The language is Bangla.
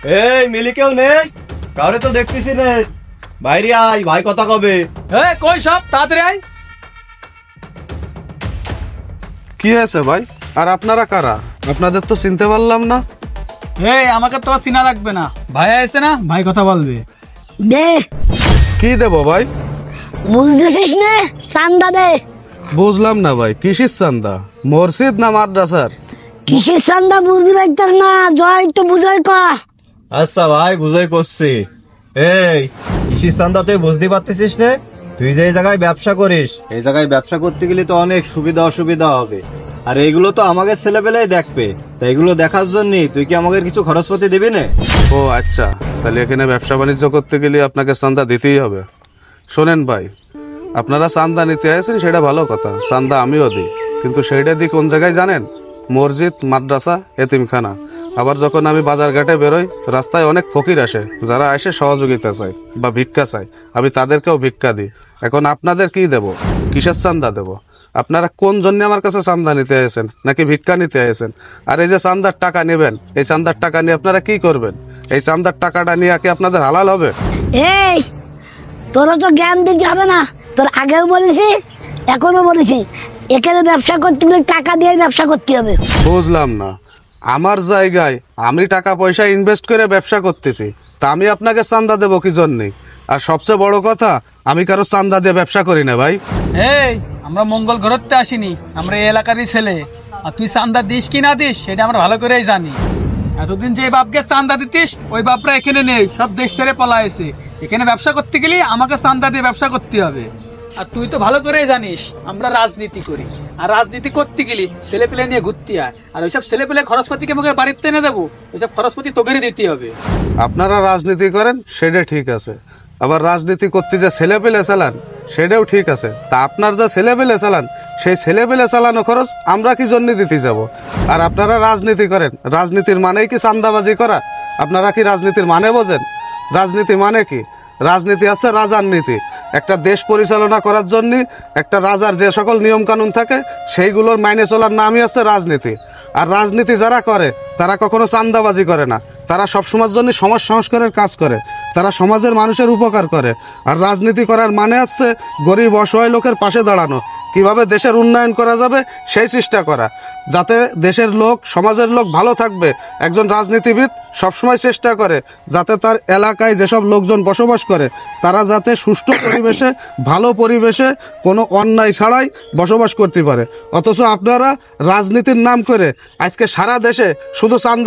এই মিলি কেউ নেই, কাউরে তো দেখতেছি না। বাইরে আয়, ভাই কথা কবে। কই সব তাড়াতাড়ি আয়। কি হয়েছে ভাই? আর আপনারা কারা? আপনাদের তো চিনতে পারলাম না। আমাকে তো চিনা লাগবে না, ভাই এসে না, ভাই কথা বলবে। দে। কি দেব ভাই? বুঝতেছিস না, চান্দা দে। বুঝলাম না ভাই, কিসের চান্দা? মসজিদ না মাদ্রাসার? কিসের চান্দা বুঝতে পারতাম না, জয় একটু বুঝাই ক। আচ্ছা ভাই, বুঝাই করছি। এই কৃষির চান্দা তুই বুঝতে পারতেছিস না? তুই যে জায়গায় ব্যবসা করিস, এই জায়গায় ব্যবসা করতে গেলে তো অনেক সুবিধা অসুবিধা হবে, আর এইগুলো তো আমাকে ছেলেবেলায় দেখবে। তাই এগুলো দেখার জন্য তুই কি আমাকে কিছু খরচপাতি দিবি না? ও আচ্ছা, তাহলে এখানে ব্যবসা বাণিজ্য করতে গেলে আপনাকে চান্দা দিতেই হবে। শোনেন ভাই, আপনারা চান্দা নিতে আসেন সেটা ভালো কথা, চান্দা আমিও দিই, কিন্তু সেইটা দিই কোন জায়গায় জানেন? মসজিদ, মাদ্রাসা, এতিমখানা। আবার যখন আমি বাজার ঘাটে বেরোই, রাস্তায় অনেক ফকির আসে, যারা এসে সহযোগিতা চায় বা ভিক্ষা চায়, আমি তাদেরকেও ভিক্ষা দিই। এখন আপনাদের কি দেব? কিসের চান্দা দেব? আপনারা কোন জন্য আমার কাছে চান্দা নিতে এসেছেন, নাকি ভিক্ষা নিতে এসেছেন? আর এই যে চান্দার টাকা নেবেন, এই চান্দার টাকা নিয়ে আপনারা কি করবেন? এই চান্দার টাকাটা নিয়ে কি আপনাদের হালাল হবে? এই তোরও তো জ্ঞান দিতে হবে না, তোর আগেও বলেছি এখনো বলেছি, এখানে ব্যবসা করতে গেলে টাকা দিয়ে ব্যবসা করতে হবে। বুঝলাম না, আমার জায়গায় আমি টাকা পয়সা ইনভেস্ট করে ব্যবসা করতেছি, তা আমি আপনাকে চান্দা দেবো কি জন্যে? আর সবচেয়ে বড় কথা, আমি কারো চান্দা দিয়ে ব্যবসা করি না ভাই। আমরা মঙ্গল ঘরতে আসিনি, আমরা এই এলাকারই ছেলে। আর তুই চান্দা দিস কি না দিস সেটা আমরা ভালো করেই জানি। এতদিন যে বাপকে চান্দা দিতিস, ওই বাপরা এখানে নেই, সব দেশ ছেড়ে পলাইছে। এখানে ব্যবসা করতে গেলে আমাকে চান্দা দিয়ে ব্যবসা করতে হবে। আর তুই তো ভালো করেই জানিস আমরা রাজনীতি করি, আর রাজনীতি করতে গেলে ছেলে পেলে নিয়ে ঘুরতে হয়। আর ওইসব ছেলে পেলে খরচপাতিকে আমাকে বাড়িতে এনে দেবো, ওইসব খরচপাতি তোকেরই দিতে হবে। আপনারা রাজনীতি করেন সেটা ঠিক আছে, আবার রাজনীতি করতে যে ছেলে পেলে চালান সেটাও ঠিক আছে। তা আপনার যা ছেলে পেলে চালান, সেই ছেলে পেলে চালানো খরচ আমরা কি জন্য দিতে যাব? আর আপনারা রাজনীতি করেন, রাজনীতির মানেই কি চান্দাবাজি করা? আপনারা কি রাজনীতির মানে বোঝেন? রাজনীতি মানে কি? রাজনীতি আছে রাজার নীতি। একটা দেশ পরিচালনা করার জন্য একটা রাজার যে সকল নিয়ম কানুন থাকে সেইগুলোর মাইনে চলার নামই আছে রাজনীতি। আর রাজনীতি যারা করে তারা কখনো চান্দাবাজি করে না, তারা সবসময়ের জন্য সমাজ সংস্কারের কাজ করে, তারা সমাজের মানুষের উপকার করে। আর রাজনীতি করার মানে আছে গরিব অসহায় লোকের পাশে দাঁড়ানো, কিভাবে দেশের উন্নয়ন করা যাবে সেই চেষ্টা করা, যাতে দেশের লোক, সমাজের লোক ভালো থাকবে। একজন রাজনীতিবিদ সবসময় চেষ্টা করে যাতে তার এলাকায় যেসব লোকজন বসবাস করে তারা যাতে সুষ্ঠু পরিবেশে, ভালো পরিবেশে, কোনো অন্যায় ছাড়াই বসবাস করতে পারে। অথচ আপনারা রাজনীতির নাম করে আজকে সারা দেশে শুধু চান্দা